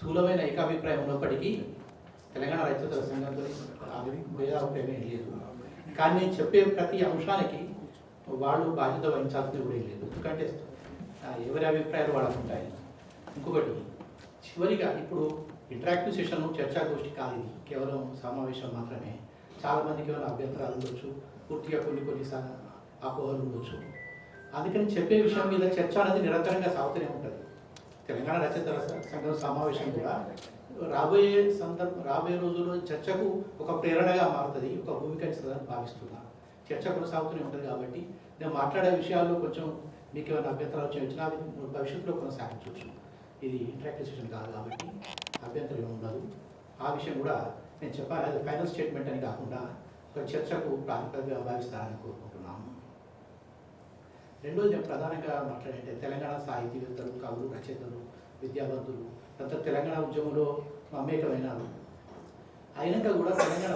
స్థూలమైన ఏకాభిప్రాయం ఉన్నప్పటికీ తెలంగాణ రైతుల సంఘంతో భేదాభిప్రాయం లేదు. కానీ నేను చెప్పే ప్రతి అంశానికి వాళ్ళు బాధ్యత వహించాల్సింది కూడా లేదు. ఎందుకంటే ఎవరి అభిప్రాయాలు వాళ్ళకు ఉంటాయి. ఇంకొకటి చివరిగా ఇప్పుడు ఇంటరాక్టివ్ సెషన్ చర్చాగోష్ఠి కాదు, ఇది కేవలం సమావేశం మాత్రమే. చాలామందికి ఏమైనా అభ్యంతరాలు ఉండొచ్చు, పూర్తిగా కొన్ని అపోహలు ఉండొచ్చు. అందుకని చెప్పే విషయం మీద చర్చ అనేది నిరంతరంగా సాగుతూనే ఉంటుంది. తెలంగాణ రచయితల సంఘం సమావేశం కూడా రాబోయే రోజుల్లో చర్చకు ఒక ప్రేరణగా మారుతుంది, ఒక భూమిక ఇస్తుందని భావిస్తున్నాను. చర్చ కొనసాగుతూనే ఉంటుంది. కాబట్టి నేను మాట్లాడే విషయాల్లో కొంచెం మీకు ఏమైనా అభ్యంతరాలు వచ్చినా అవి భవిష్యత్తులో కొనసాగించవచ్చు. ఇది ఇంటరాక్టివ్ సెషన్ కాదు కాబట్టి అభ్యంతరం ఉండదు. ఆ విషయం కూడా నేను చెప్పాలి. అది ఫైనల్ స్టేట్మెంట్ అని కాకుండా ఒక చర్చకు ప్రాతిపదికగా భావిస్తారని కోరుకుంటున్నాను. రెండోది నేను ప్రధానంగా మాట్లాడంటే తెలంగాణ సాహితీవేత్తలు, కవులు, రచయితలు, విద్యావంతులు అంతా తెలంగాణ ఉద్యమంలో మమేకమైనారు. అయినాక కూడా తెలంగాణ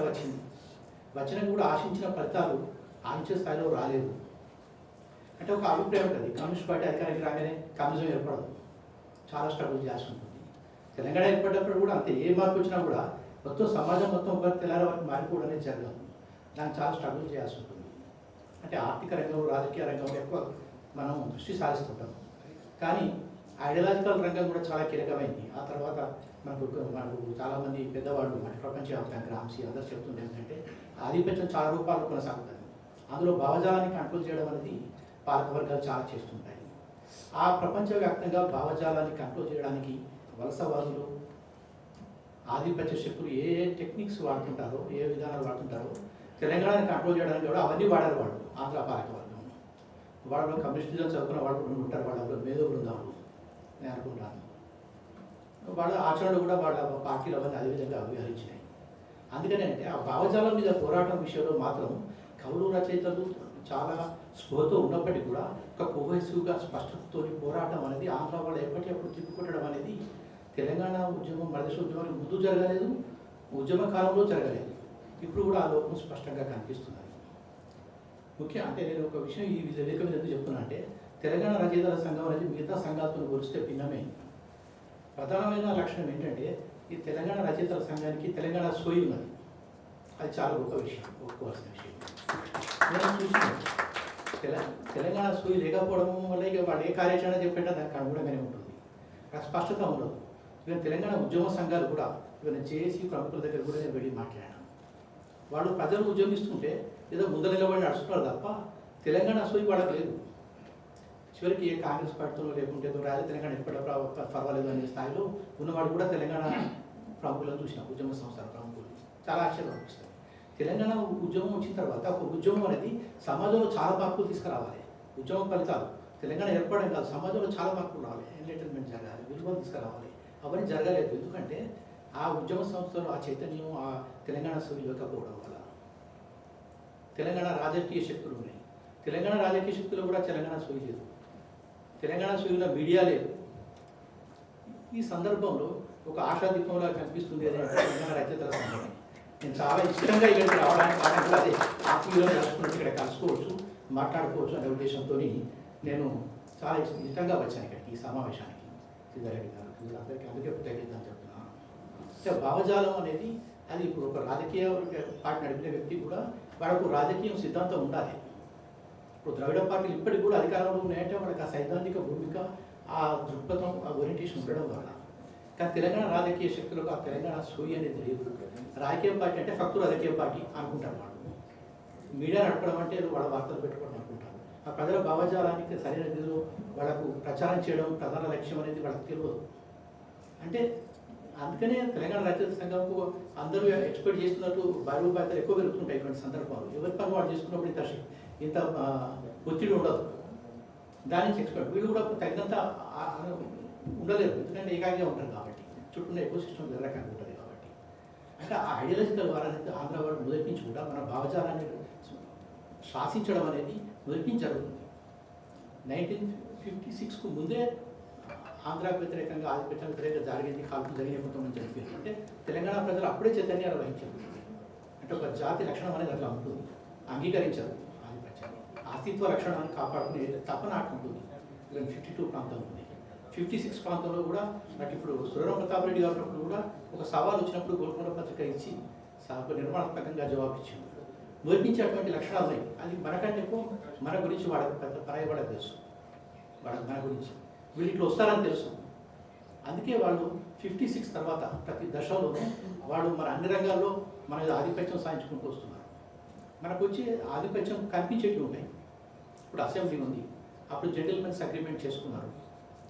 వచ్చినాక కూడా ఆశించిన ఫలితాలు ఆశించే స్థాయిలో రాలేదు. అంటే ఒక అభిప్రాయం ఉంటుంది, కమ్యూనిస్ట్ పార్టీ అధికారానికి రాగానే కమ్యూనిజం ఏర్పడదు, చాలా స్ట్రగుల్ చేయాల్సి ఉంటుంది. తెలంగాణ ఏర్పడినప్పుడు కూడా అంతే, ఏ మార్పు వచ్చినా కూడా మొత్తం సమాజం మొత్తం ఒక తెలంగాణ వరకు మారిపోవడం అనేది జరగదు. దానికి చాలా స్ట్రగుల్ చేయాల్సి ఉంటుంది. అంటే ఆర్థిక రంగంలో, రాజకీయ రంగంలో ఎక్కువ మనం దృష్టి సారిస్తుంటాం. కానీ ఐడియాలజికల్ రంగం కూడా చాలా కీలకమైంది. ఆ తర్వాత మనకు చాలామంది పెద్దవాళ్ళు మన ప్రపంచవ్యాప్తంగా గ్రామ్సీ అందరూ చెప్తుండే ఏంటంటే ఆధిపత్యం చాలా రూపాలు కొనసాగుతుంది. అందులో భావజాలాన్ని కంట్రోల్ చేయడం అనేది పాలకవర్గాలు చాలా చేస్తుంటాయి. ఆ ప్రపంచవ్యాప్తంగా భావజాలాన్ని కంట్రోల్ చేయడానికి వలసవాదులు, ఆధిపత్య శక్తులు ఏ టెక్నిక్స్ వాడుతుంటారో, ఏ విధానాలు వాడుతుంటారో తెలంగాణని కంట్రోల్ చేయడానికి కూడా అవన్నీ వాడారు. వాళ్ళు ఆంధ్ర పాలకవర్గం వాళ్ళు కమ్యూనిస్టులు చదువుకున్న వాళ్ళు ఉంటారు, వాళ్ళ మేధో బృందాలు నేను అనుకుంటాను. వాళ్ళ ఆచరణలు కూడా వాళ్ళ పార్టీలు అవన్నీ అదేవిధంగా వ్యవహరించినాయి. అందుకనే అంటే ఆ భావజాలం మీద పోరాటం విషయంలో మాత్రం కవులు, రచయితలు చాలా స్పృహతో ఉన్నప్పటికీ కూడా ఒక కోహెసివ్గా స్పష్టతతో పోరాటం అనేది ఆంధ్ర వాళ్ళు ఎప్పటికప్పుడు తిప్పుకొట్టడం అనేది తెలంగాణ ఉద్యమం, మరదేశ ఉద్యమానికి ముందు జరగలేదు, ఉద్యమ కాలంలో జరగలేదు. ఇప్పుడు కూడా ఆ లోపం స్పష్టంగా కనిపిస్తున్నది. ముఖ్యం అంటే నేను ఒక విషయం ఈ వేదిక మీద ఎందుకు చెప్తున్నా అంటే తెలంగాణ రచయితల సంఘం అనేది మిగతా సంఘాలతో పోలిస్తే భిన్నమైంది. ప్రధానమైన లక్షణం ఏంటంటే ఈ తెలంగాణ రచయితల సంఘానికి తెలంగాణ సోయి ఉన్నది. అది చాలా గొప్ప విషయం, ఒప్పుకోవాల్సిన విషయం. నేను చూసినాను తెలంగాణ సోయి లేకపోవడం వల్ల ఇక వాళ్ళు ఏ కార్యాచరణ చెప్పినా దానికి అనుగుణంగానే ఉంటుంది, ఆ స్పష్టత ఉండదు. ఇక తెలంగాణ ఉద్యమ సంఘాలు కూడా ఇవన్న జేఏసీ ప్రముఖుల దగ్గర కూడా నేను వెళ్ళి మాట్లాడాను. వాళ్ళు ప్రజలు ఉద్యమిస్తుంటే ఏదో ముందు నిలబడి నడుస్తున్నారు తప్ప తెలంగాణ సోయి వాళ్ళకి లేదు. చివరికి ఏ కాంగ్రెస్ పార్టీతో లేకుంటే రాజు తెలంగాణ ఎక్కడ పర్వాలేదు అనే స్థాయిలో ఉన్నవాడు కూడా తెలంగాణ ప్రముఖులను చూసినాం, ఉద్యమ సంస్థల ప్రముఖులు. చాలా ఆశ్చర్యం అనిపిస్తుంది. తెలంగాణ ఉద్యమం వచ్చిన తర్వాత ఒక ఉద్యమం అనేది సమాజంలో చాలా మార్పులు తీసుకురావాలి. ఉద్యమం ఫలితాలు తెలంగాణ ఏర్పడడం కాదు, సమాజంలో చాలా మార్పులు రావాలి, ఎంటర్టైన్మెంట్ జరగాలి, విలువలు తీసుకురావాలి. అవన్నీ జరగలేదు. ఎందుకంటే ఆ ఉద్యమ సంస్థలో ఆ చైతన్యం, ఆ తెలంగాణ సోయి లేకపోవడం వల్ల. తెలంగాణ రాజకీయ శక్తులు ఉన్నాయి, తెలంగాణ రాజకీయ శక్తులు కూడా తెలంగాణ సోయి లేదు, తెలంగాణ సోయిలో మీడియా లేదు. ఈ సందర్భంలో ఒక ఆశాదీపంలా కనిపిస్తుంది అదే తెలంగాణ రచయితల సంఘం. నేను చాలా ఇష్టంగా ఇక్కడికి రావడానికి కారణం కూడా అదే. ఆత్మీయులు నడుచుకున్నట్టు ఇక్కడ కలుసుకోవచ్చు, మాట్లాడుకోవచ్చు అనే ఉద్దేశంతో నేను చాలా ఇష్టంగా వచ్చాను ఇక్కడికి, ఈ సమావేశానికి. సిద్ధారెడ్డి గారు అందరికీ అందుకే కృతజ్ఞతలు చెప్తున్నాను. అంటే భావజాలం అనేది అది ఇప్పుడు ఒక రాజకీయ పార్టీ నడిపిన వ్యక్తి కూడా వాళ్ళకు రాజకీయం సిద్ధాంతం ఉండాలి. ఇప్పుడు ద్రవిడ పార్టీలు ఇప్పటికి కూడా అధికారంలో ఉన్నాయంటే వాళ్ళకి ఆ సైద్ధాంతిక భూమిక, ఆ దృక్పథం, ఆ ఓరియంటేషన్ ఉండడం వల్ల. కానీ తెలంగాణ రాజకీయ శక్తులకు ఆ తెలంగాణ సోయి అనేది లేదు. రాజకీయ పార్టీ అంటే ఫక్తు రాజకీయ పార్టీ అనుకుంటారు వాళ్ళు. మీడియా నడపడం అంటే వాళ్ళ వార్తలు పెట్టుకోవడం అనుకుంటారు. ఆ ప్రజల భావజాలానికి సరైన రీతిలో వాళ్ళకు ప్రచారం చేయడం ప్రధాన లక్ష్యం అనేది వాళ్ళకి తెలియదు. అంటే అందుకనే తెలంగాణ రచయిత సంఘంకు అందరూ ఎక్స్పెక్ట్ చేస్తున్నట్టు బరువు బాధ్యతలు ఎక్కువ పెరుగుతుంటాయి ఇటువంటి సందర్భాలు. ఎవరి పని వాళ్ళు చేసుకున్నప్పుడు ఇంత ఒత్తిడి ఉండదు. దాని నుంచి ఎక్స్పెక్ట్ వీళ్ళు కూడా తగినంత ఉండలేరు, ఎందుకంటే ఏకాగ్రంగా ఉంటారు కాబట్టి, చుట్టూ ఎకో సిస్టమ్ జరగకుండా ఉంటుంది కాబట్టి. అంటే ఆ ఐడియాలజికల్ వారానికి ఆంధ్ర వాళ్ళు మొదటి నుంచి కూడా మన భావజాలాన్ని శాసించడం అనేది మొదటి నుంచి జరుగుతుంది. 1956కు ముందే ఆంధ్రాకు వ్యతిరేకంగా, ఆధిపత్యం వ్యతిరేకంగా జరిగింది, కాల్పులు జరిగిన కొంతమంది జరిపారు. అంటే తెలంగాణ ప్రజలు అప్పుడే చైతన్యాలు వహించారు. అంటే ఒక జాతి లక్షణం అనేది అట్లా ఉంటుంది, అంగీకరించారు ఆధిపత్యాన్ని, అస్తిత్వ లక్షణాన్ని కాపాడుకునే తపన ఉంటుంది. 52 ప్రాంతం ఉంది. 56 ప్రాంతంలో కూడా నాకు ఇప్పుడు సురవరం ప్రతాప్ రెడ్డి గారు ఉన్నప్పుడు కూడా ఒక సవాల్ వచ్చినప్పుడు గోల్కొండ పత్రిక ఇచ్చి నిర్మాణాత్మకంగా జవాబు ఇచ్చింది. మొదటి నుంచి అటువంటి లక్షణాలు ఉన్నాయి. అది మనకంటే ఎక్కువ మన గురించి వాళ్ళకి పెద్ద పరాయి వాళ్ళకి తెలుసు, వాళ్ళకి మన గురించి వీళ్ళు ఇట్లా వస్తారని తెలుసు. అందుకే వాళ్ళు 56 తర్వాత ప్రతి దశలోనూ వాళ్ళు మన అన్ని రంగాల్లో మన ఆధిపత్యం సాధించుకుంటూ వస్తున్నారు. మనకు వచ్చి ఆధిపత్యం కనిపించేవి ఉన్నాయి. ఇప్పుడు అసెంబ్లీ ఉంది, అప్పుడు జెంటిల్మెన్స్ అగ్రిమెంట్ చేసుకున్నారు.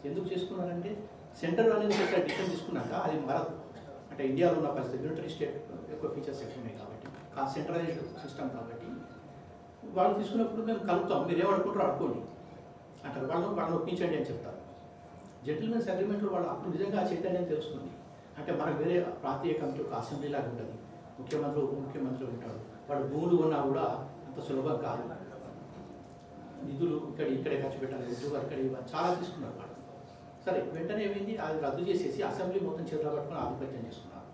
ఎందుకు చేసుకున్నారంటే సెంటర్ అనేది ఒకసారి డిసిషన్ తీసుకున్నాక అది మారదు. అంటే ఇండియాలో ఉన్న పరిస్థితి యూనిటరీ స్టేట్ ఎక్కువ ఫీచర్స్ ఎక్కువ ఉన్నాయి కాబట్టి, సెంట్రలైజ్డ్ సిస్టమ్ కాబట్టి వాళ్ళు తీసుకున్నప్పుడు మేము కలుపుతాం, మీరు ఏమనుకుంటారో అనుకోండి అంటారు. వాళ్ళని ఒప్పించండి అని చెప్తారు. జెంటిల్మెన్స్ అగ్రిమెంట్లో వాళ్ళు అప్పుడు నిజంగా ఆ చైతన్యం తెలుస్తుంది. అంటే మనకు వేరే ప్రాంతీయ కమిటీ ఒక అసెంబ్లీ లాగా ఉంటుంది, ముఖ్యమంత్రి ఉప ముఖ్యమంత్రి ఉంటాడు. వాళ్ళు భూములు ఉన్నా కూడా అంత సులభం కాదు, నిధులు ఇక్కడే ఖర్చు పెట్టాలి, ఉద్యోగాలు ఇక్కడ ఇవ్వాలి, చాలా తీసుకున్నారు వాళ్ళు. సరే వెంటనే ఏమైంది, అది రద్దు చేసేసి అసెంబ్లీ మొత్తం చేతులు పట్టుకుని ఆధిపత్యం చేసుకున్నారు.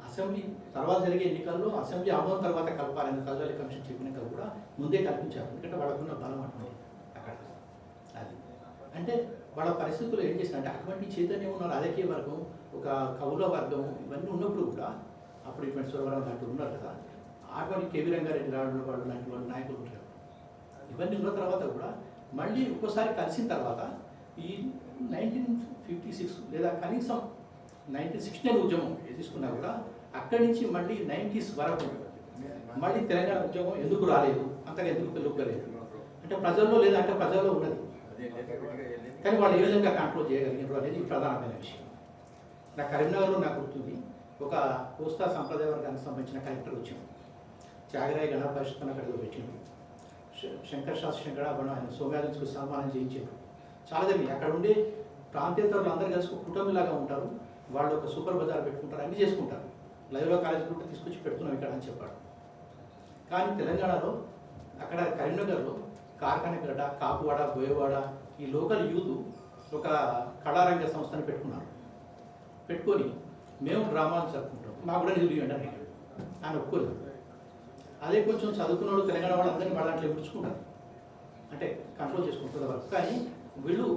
అసెంబ్లీ తర్వాత జరిగే ఎన్నికల్లో అసెంబ్లీ ఆమోదం తర్వాత కలపాలని కల్వాలి కమిషన్ చెప్పినాక కూడా ముందే కల్పించారు. ఎందుకంటే వాళ్ళకున్న బలం అటువంటి అక్కడ. అది అంటే వాళ్ళ పరిస్థితుల్లో ఏం చేసినంటే అటువంటి చైతన్యం ఉన్న రాజకీయ వర్గం, ఒక కవుల వర్గం ఇవన్నీ ఉన్నప్పుడు కూడా అప్పుడు ఇటువంటి సురవరం లాంటి ఉన్నారు కదా, అటువంటి కేవీ రంగారెడ్డి రావడం వాళ్ళు లాంటి వాళ్ళు నాయకులు ఉంటారు. ఇవన్నీ ఉన్న తర్వాత కూడా మళ్ళీ ఒక్కోసారి కలిసిన తర్వాత ఈ 1956 లేదా కనీసం 1969 ఉద్యమం తీసుకున్నా కూడా అక్కడి నుంచి మళ్ళీ 90s వరకు మళ్ళీ తెలంగాణ ఉద్యమం ఎందుకు రాలేదు, అంతగా ఎందుకు పెరుగుకోలేదు అంటే ప్రజల్లో లేదా అంటే ప్రజల్లో ఉన్నది, కానీ వాళ్ళు ఏ విధంగా కంట్రోల్ చేయగలిగినారు అనేది ప్రధానమైన విషయం. నా కరీంనగర్లో నాకు గుర్తుంది, ఒక కోస్తా సంప్రదాయ వర్గానికి సంబంధించిన కలెక్టర్ వచ్చింది. త్యాగరాయ గణ పరిషత్ అక్కడికి పెట్టిండు. శంకర్ శాస్త్రి శంకరాభరణ ఆయన సోమయాజుకు సన్మానం చేయించారు. చాలా జరిగింది. అక్కడ ఉండే ప్రాంతేతరులు అందరూ కలిసి ఒక కుటుంబంలాగా ఉంటారు. వాళ్ళు ఒక సూపర్ బజార్ పెట్టుకుంటారు, అన్నీ చేసుకుంటారు. లైవ్లో కాలేజీ కూడా తీసుకొచ్చి పెడుతున్నాం ఇక్కడ అని చెప్పాడు. కానీ తెలంగాణలో అక్కడ కరీంనగర్లో కార్ఖానగడ్డ, కాపువాడ, బోయవాడ ఈ లోకల్ యూత్ ఒక కళారంగ సంస్థని పెట్టుకున్నారు. పెట్టుకొని మేము డ్రామాలు జరుపుకుంటాం, మాకు కూడా నిధులు ఇవ్వండి అని ఆయన ఒప్పుకోలేదు. అదే కొంచెం చదువుకున్న తెలంగాణ వాళ్ళందరినీ వాళ్ళ దాంట్లో ఇచ్చుకుంటారు, అంటే కంట్రోల్ చేసుకుంటారు వరకు. కానీ వీళ్ళు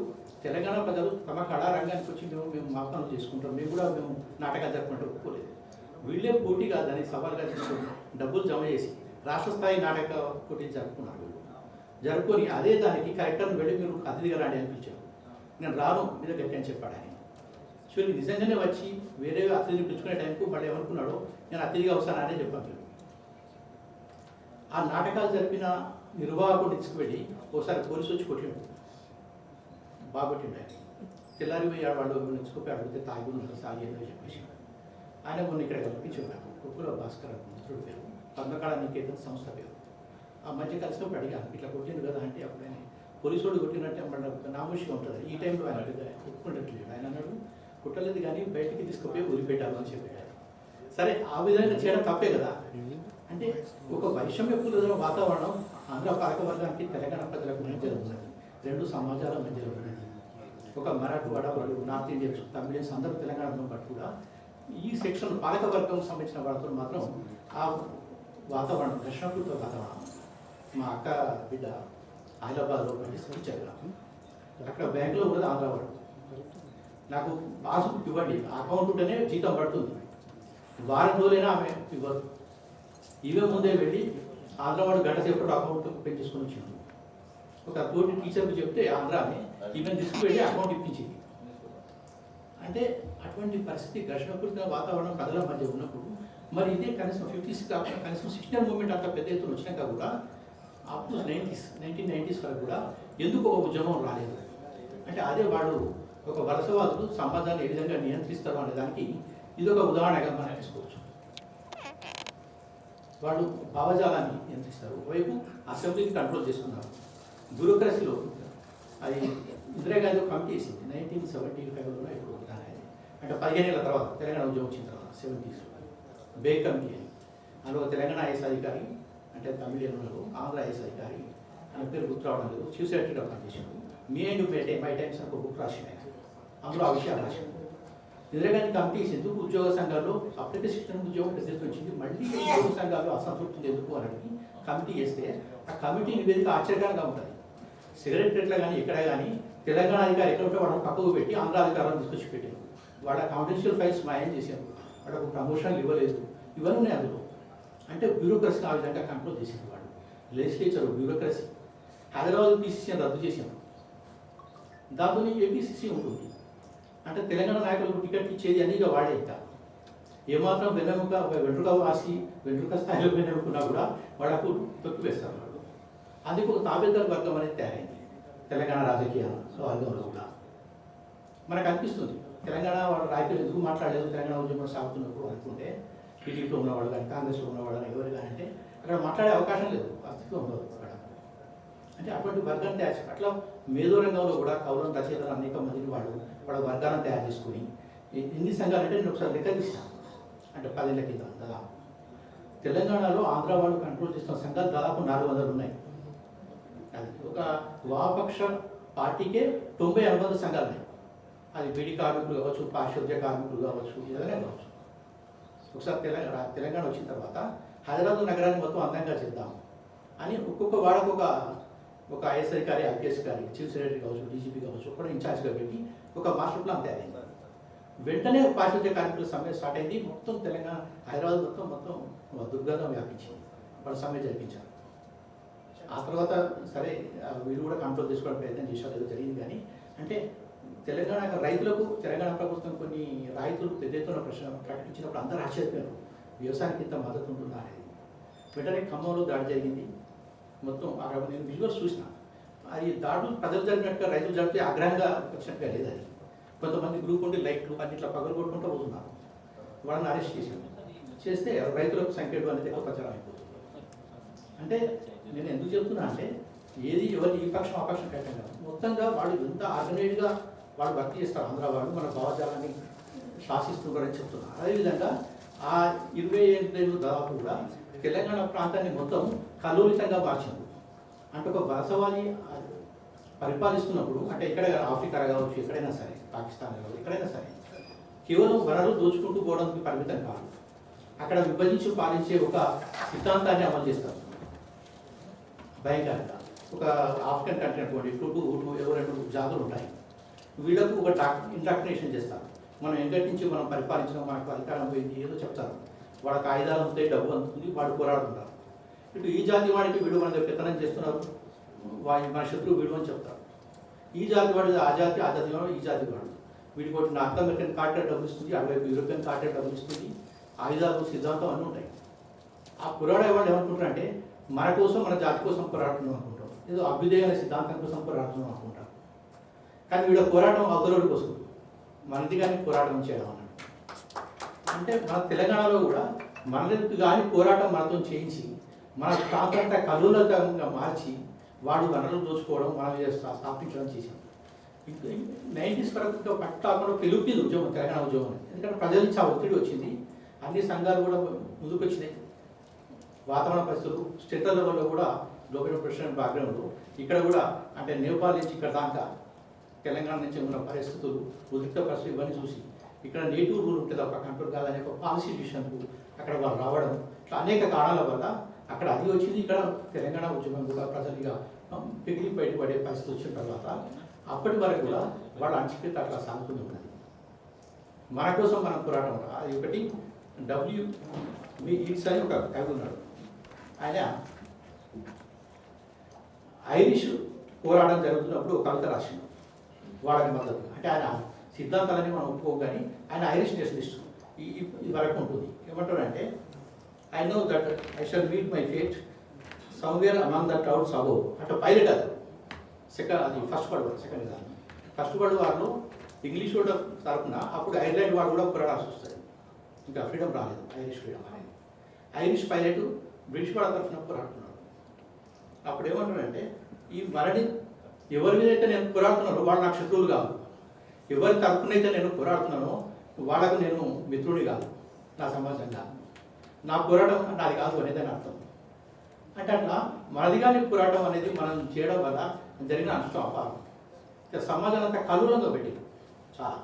తెలంగాణ ప్రజలు తమ కళారంగానికి వచ్చి మేము మా పనులు చేసుకుంటాం, మేము కూడా మేము నాటకాలు జరుపుకుంటే ఒప్పుకోలేదు. వీళ్ళే పోటీగా దాన్ని సవాల్గా తీసుకొని డబ్బులు జమ చేసి రాష్ట్ర స్థాయి నాటక పోటీ జరుపుకున్నారు. జరుపుకొని అదే దానికి కలెక్టర్ని వెళ్ళి మీరు అతిథిగా రాండి అనిపించారు. నేను రాను మీద గట్టి అని చెప్పాడు ఆయన. చూడండి నిజంగానే వచ్చి వేరే అతిథిని పిలుచుకునే టైంకు మళ్ళీ ఏమనుకున్నాడో నేను అతిథిగా వస్తాననే చెప్పాను. ఆ నాటకాలు జరిపిన నిర్వాహకుడు తీసుకువెళ్ళి ఒకసారి పోలీసు వచ్చి కొట్టిండు, బాగా కొట్టిండు. ఆయన తెల్లారి పోయి వాళ్ళు నిచ్చుకుపోయి అడిగితే తాగి ఉన్నారు సాగేదో చెప్పేసి ఆయన కొన్ని ఇక్కడ కల్పించాడు. నాకు కుక్కుల భాస్కర్ మిత్రుడు పేరు, పద్మకాళ నికేతన్ సంస్థ పేరు. ఆ మధ్య కలిసినప్పుడు అడిగాను ఇట్లా కొట్టిండు కదా అంటే అప్పుడు ఆయన పోలీసుడు కొట్టినట్టే మళ్ళీ నామోషిగా ఉంటుంది. ఈ టైంలో ఆయన ఒప్పుకుంటట్లేదు. ఆయన అన్నాడు కుట్టలేదు కానీ బయటికి తీసుకుపోయి ఊరిపెట్టాలి అని చెప్పాడు. సరే ఆ విధంగా చేయడం తప్పే కదా. అంటే ఒక వైషమ్యపూరిత వాతావరణం ఆంధ్ర పాలకవర్గానికి తెలంగాణ ప్రజలకు మధ్యలో ఉన్నది, రెండు సమాజాల మధ్యలో ఉన్నది. ఒక మరాఠవాడ వాళ్ళు, నార్త్ ఇండియన్స్, తమిళన్స్ అందరూ తెలంగాణలో పాటు కూడా ఈ సెక్షన్ పాలకవర్గం సంబంధించిన వాళ్ళతో మాత్రం ఆ వాతావరణం ఘర్షణపూరిత వాతావరణం. మా అక్క బిడ్డ హైదరాబాద్లో టీచర్, అక్కడ బ్యాంకులో కూడా ఆంధ్రవాడు. నాకు పాస్బుక్ ఇవ్వండి, అకౌంట్ ఉంటేనే జీతం పడుతుంది, వారం రోజులైనా ఆమె ఇవ్వదు. ఇవే ముందే వెళ్ళి ఆంధ్రవాడు గంట సేపటి అకౌంట్ పెంచేసుకొని వచ్చింది. ఒక తోటి టీచర్కి చెప్తే ఆంధ్రాని ఈవెన్ తీసుకువెళ్ళి అకౌంట్ ఇప్పించింది. అంటే అటువంటి పరిస్థితి ఘర్షణపూరిత వాతావరణం ప్రజల మధ్య ఉన్నప్పుడు మరి ఇదే కనీసం 50s కాకుండా కనీసం 60 మూవ్మెంట్ అంత పెద్ద ఎత్తున వచ్చినాక కూడా అప్ టు 1990s వరకు కూడా ఎందుకు ఒక ఉద్యమం రాలేదు అంటే అదే వాళ్ళు ఒక వలసవాదులు సమాజాన్ని ఏ విధంగా నియంత్రిస్తారు అనే దానికి ఇదొక ఉదాహరణగా మనం తీసుకోవచ్చు. వాళ్ళు భావజాలాన్ని నియంత్రిస్తారు, ఒకవైపు అసెంబ్లీని కంట్రోల్ చేసుకున్నారు. బ్యూరోక్రసీలో అది ఇందిరాగాంధీ కమిటీ వేసింది 1975లో, ఇప్పుడు అంటే 15 ఏళ్ళ తర్వాత తెలంగాణ ఉద్యమం వచ్చిన తర్వాత 70s బే కమిటీ అని. అందులో తెలంగాణ ఐఎస్ అధికారి అంటే తమిళనాడు, ఆంధ్ర ఐఎస్ అధికారి ఆయన పేరు గుర్తు రావడం లేదు, chief secretary of condition me and my times ఒక బుక్ రాసింది. అందులో ఆ విషయాలు రాసింది. ఇందిరాగాంధీ కమిటీ ఎందుకు ఉద్యోగ సంఘాల్లో అప్పటికే శిక్షణ ఉద్యోగం ప్రసిద్ధి వచ్చింది, మళ్ళీ ఉద్యోగ సంఘాలు అసంతృప్తి ఎందుకు అని కమిటీ చేస్తే ఆ కమిటీ నివేదిక ఆశ్చర్యకరంగా ఉంటుంది. సిగరెట్ రేట్ల కానీ ఎక్కడ కానీ తెలంగాణ అధికారి ఎక్కడ ఉంటే వాళ్ళని పక్కకు పెట్టి ఆంధ్ర అధికారులను తీసుకొచ్చి పెట్టారు. వాళ్ళ కాన్ఫిడెన్షియల్ ఫైల్స్ మాయం చేశారు, వాళ్ళకు ప్రమోషన్లు ఇవ్వలేదు, ఇవన్నీ ఉన్నాయి అందులో. అంటే బ్యూరోక్రసీని ఆ విధంగా కంట్రోల్ చేసింది వాళ్ళు. Legislature bureaucracy. హైదరాబాద్ పీసీసీని రద్దు చేశారు, దాంతో ఏపీసీసీ ఉంటుంది. అంటే తెలంగాణ నాయకులకు టికెట్ ఇచ్చేది అన్నీ ఇక వాడే. ఇంకా ఏమాత్రం వెన్నెముక వెంట్రుక రాసి వెంట్రుక స్థాయిలో వెన్నెముకున్నా కూడా వాళ్ళకు తొక్కివేస్తారు వాళ్ళు. అందుకు ఒక తాబేదారు వర్గం అనేది తయారైంది తెలంగాణ రాజకీయ వర్గంలో కూడా. మనకు అనిపిస్తుంది తెలంగాణ వాళ్ళ రాజకీయాలు ఎందుకు మాట్లాడలేదు తెలంగాణ ఉద్యమం సాగుతున్నప్పుడు అనుకుంటే, టీడీపీలో ఉన్నవాళ్ళు కానీ కాంగ్రెస్లో ఉన్నవాళ్ళు కానీ ఎవరు కానీ అంటే అక్కడ మాట్లాడే అవకాశం లేదు, అస్తిత్వం ఉండదు అక్కడ. అంటే అటువంటి వర్గాన్ని తయారు చేసి అట్లా మేధో రంగంలో కూడా కౌలం రచయితలు అనేక మందిని వాళ్ళ వర్గాలను తయారు చేసుకుని ఎన్ని సంఘాలు అంటే నేను ఒకసారి లెక్క తీసాను. అంటే 10 ఏళ్ల కింద దాదాపు తెలంగాణలో ఆంధ్ర వాళ్ళు కంట్రోల్ చేస్తున్న సంఘాలు దాదాపు 400 ఉన్నాయి. అది ఒక వామపక్ష పార్టీకే 90 అనుబంధ సంఘాలు ఉన్నాయి. అది బీడీ కార్మికులు కావచ్చు, పారిశుద్ధ్య కార్మికులు కావచ్చు, ఏదైనా కావచ్చు. ఒకసారి తెలంగాణ వచ్చిన తర్వాత హైదరాబాద్ నగరాన్ని మొత్తం అందంగా చేద్దాం అని ఒక్కొక్క వాడకు ఒక ఐఎస్ అధికారి, ఐపీఎస్ గారి, చీఫ్ సెక్రటరీ కావచ్చు, డీజీపీ కావచ్చు, కూడా ఇన్ఛార్జ్గా పెట్టి ఒక మాస్టర్ ప్లాన్ తయారైంది. వెంటనే పారిశుద్ధ్య కార్మికుల సమ్మె స్టార్ట్ అయింది. మొత్తం తెలంగాణ హైదరాబాద్ మొత్తం దుర్గంధం వ్యాపించింది. వాళ్ళు సమ్మె జరిపించారు. ఆ తర్వాత సరే వీళ్ళు కూడా కంట్రోల్ చేసుకోవడానికి ప్రయత్నం చేశారు, ఏదో జరిగింది. కానీ అంటే తెలంగాణ రైతులకు తెలంగాణ ప్రభుత్వం కొన్ని రైతులు పెద్ద ఎత్తున ప్రకటించినప్పుడు అందరూ ఆశ్చర్యపోయారు, వ్యవసాయానికి ఇంత మద్దతు ఉంటుందా అనేది. వెంటనే ఖమ్మంలో దాడి జరిగింది. మొత్తం అక్కడ నేను విజువల్స్ చూసిన. అది దాడులు ప్రజలు జరిగినట్టుగా రైతులు జరిగితే ఆగ్రహంగా వచ్చినట్టుగా లేదు. అది కొంతమంది గ్రూప్ ఉండి లైట్లు అన్నిట్లా పగలు కొట్టుకుంటూ పోతున్నారు. వాళ్ళని అరెస్ట్ చేస్తే రైతులకు సంఖ్యలు అనేది ఎక్కువ ప్రచారం అయిపోతుంది. అంటే నేను ఎందుకు చెప్తున్నా అంటే ఏది ఎవరి ఈ పక్షం ఆ పక్షం కట్టంగా మొత్తంగా వాళ్ళు ఎంత ఆర్గనైజ్గా వాళ్ళు భర్తీ చేస్తారు. ఆంధ్ర వాళ్ళు మన భావజాలాన్ని శాసిస్తున్నారని చెప్తున్నారు. అదేవిధంగా ఆ 20 ఏళ్ళు దాదాపు కూడా తెలంగాణ ప్రాంతాన్ని మొత్తం కలోలితంగా మార్చింది. అంటే ఒక వలసవాది పరిపాలిస్తున్నప్పుడు అంటే ఎక్కడ ఆఫ్రికా కావచ్చు, ఎక్కడైనా సరే, పాకిస్తాన్ కావచ్చు, ఎక్కడైనా సరే, కేవలం వనరులు దోచుకుంటూ పోవడానికి పరిమితం కాదు. అక్కడ విభజించి పాలించే ఒక సిద్ధాంతాన్ని అమలు చేస్తారు భయంకరంగా. ఒక ఆఫ్రికన్ కంట్రీ అనుకోండి, టూటు ఎవరు 2 జాతులు ఉంటాయి. వీళ్ళకు ఒక ఇండక్టినేషన్ చేస్తారు. మనం ఎంగటి నుంచి మనం పరిపాలించడం, మనకు అధికారం పోయింది ఏదో చెప్తారు. వాళ్ళకి ఆయుధాలు ఉంటాయి, డబ్బు అందుతుంది, వాడు పోరాడుతుంటారు. ఇటు ఈ జాతి వాడికి వీడు మన పెత్తనం చేస్తున్నారు, మన శత్రువు వీడు అని చెప్తారు. ఈ జాతి వాడు ఆ జాతి వాడు ఈ జాతి వాడు. వీడికి ఒకటి నార్త్ అమెరికన్ కార్టెల్ డబ్బులు ఇస్తుంది, అటువైపు యూరోపియన్ కార్టెల్ డబ్బులు ఇస్తుంది. ఆయుధాలు, సిద్ధాంతం అన్నీ ఉంటాయి. ఆ పోరాడే వాళ్ళు ఏమనుకుంటారంటే మన కోసం, మన జాతి కోసం పోరాడుతున్నాం అనుకుంటాం, ఏదో అభ్యుదయ అనే సిద్ధాంతం కోసం పోరాడుతున్నాం అనుకుంటాం. కానీ వీళ్ళ పోరాటం అవతలోడి కోసం, మనది కానీ పోరాటం చేయడం అన్నట్టు. అంటే మన తెలంగాణలో కూడా మనకి కానీ పోరాటం మనతో చేయించి మన ప్రాంతంతా కలులతంగా మార్చి వాడు వనరులు దోచుకోవడం, మనం స్థాపించడం చేశాం. 90s వరకు పట్టాకుండా పిలుపుది ఉద్యమం, తెలంగాణ ఉద్యమం. ఎందుకంటే ప్రజల నుంచి ఆ ఒత్తిడి వచ్చింది. అన్ని సంఘాలు కూడా ముందుకు వచ్చినాయి. వాతావరణ పరిస్థితులు స్టేట్ల లెవెల్లో కూడా గ్లోబల్ ప్రెసిడెంట్ బ్యాక్గ్రౌండ్లో ఇక్కడ కూడా అంటే నేపాల్ నుంచి ఇక్కడ దాకా తెలంగాణ నుంచి ఉన్న పరిస్థితులు, ఉద్రిక్త పరిస్థితులు ఇవన్నీ చూసి ఇక్కడ నేటివ్ రూల్ ఉంటుంది ఒక కంట్రోల్ కాదనే ఒక పాలసీ డిసిషన్కు అక్కడ వాళ్ళు రావడం, ఇట్లా అనేక కారణాల వల్ల అక్కడ అది వచ్చింది. ఇక్కడ తెలంగాణ ఉద్యమం కూడా ప్రజలుగా పిగిలి బయటపడే పరిస్థితి వచ్చిన తర్వాత అప్పటి వరకు కూడా వాళ్ళ అణచివేత అట్లా సాగుతూనే ఉన్నది. మన కోసం మనం పోరాటం ఉంటుంది. అది ఒకటి. ఈట్స్ అని ఒక కవి ఉన్నాడు, ఆయన ఐరిష్ పోరాటం జరుగుతున్నప్పుడు ఒక కవిత రాసిండు వాళ్ళకి మద్దతు. అంటే ఆయన సిద్ధాంతాలని మనం ఒప్పుకోగానే ఆయన ఐరిష్ నేషనలిస్ట్ ఈ వరకు ఉంటుంది. ఏమంటాడంటే I know that I shall meet my fate somewhere among the clouds above. అంటే పైలట్ అది అది ఫస్ట్ వరల్డ్ వార్. సెకండ్ దాన్ని ఫస్ట్ వరల్డ్ వార్లో ఇంగ్లీష్ వాడు తరఫున అప్పుడు ఐర్లాండ్ వాడు కూడా పోరాడాల్సి వస్తుంది. ఇంకా ఫ్రీడమ్ రాలేదు, ఐరిష్ ఫ్రీడమ్ అనేది. ఐరిష్ పైలట్ బ్రిటిష్ వాడు తరఫున పోరాడుతున్నాడు. అప్పుడు ఏమంటాడంటే ఈ మరణి ఎవరి మీద అయితే నేను పోరాడుతున్నానో వాళ్ళు నాకు శత్రువులు కాదు, ఎవరి తరఫునైతే నేను పోరాడుతున్నానో వాళ్ళకు నేను మిత్రుడి కాదు, నా సమాజంగా నా పోరాటం నాది కాదు అనేది అని అర్థం. అంటే అట్లా మనది కానీ పోరాటం అనేది మనం చేయడం వల్ల జరిగిన నష్టం అపారం. సమాజం అంతా కలులంగా పెట్టింది చాలా.